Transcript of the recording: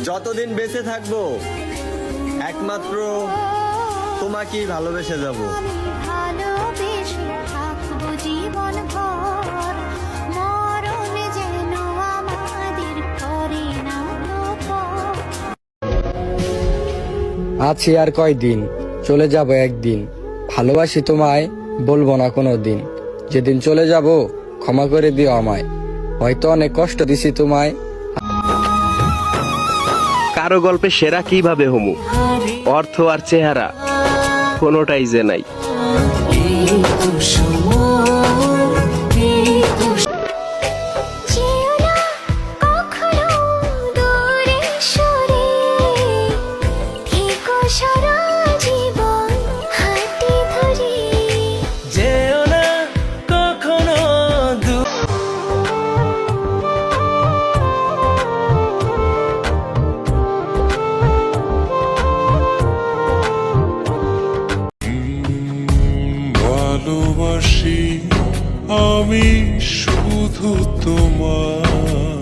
যতদিন বেঁচে থাকবো একমাত্র তোমাকেই ভালোবেসে যাব। ভালোবেসে থাকবো জীবন ভর, মরণ যেন আমাদের করে না পর। আছি আর কয়দিন, চলে যাব একদিন। ভালোবাসি তোমায়, বলবো না কোনো দিন। যেদিন চলে যাব ক্ষমা করে দিও আমায়, হয়তো অনেক কষ্ট দিছি তোমায়। কারো গল্পে সেরা কিভাবে হমু, অর্থ আর চেহারা কোনোটাই যে নাই। যেও না কখনো দূরে সরে, থেকো সারা জীবন হাতে ধরে। যেও না কখনো ভালোবাসি আমি শুধু তোমায়।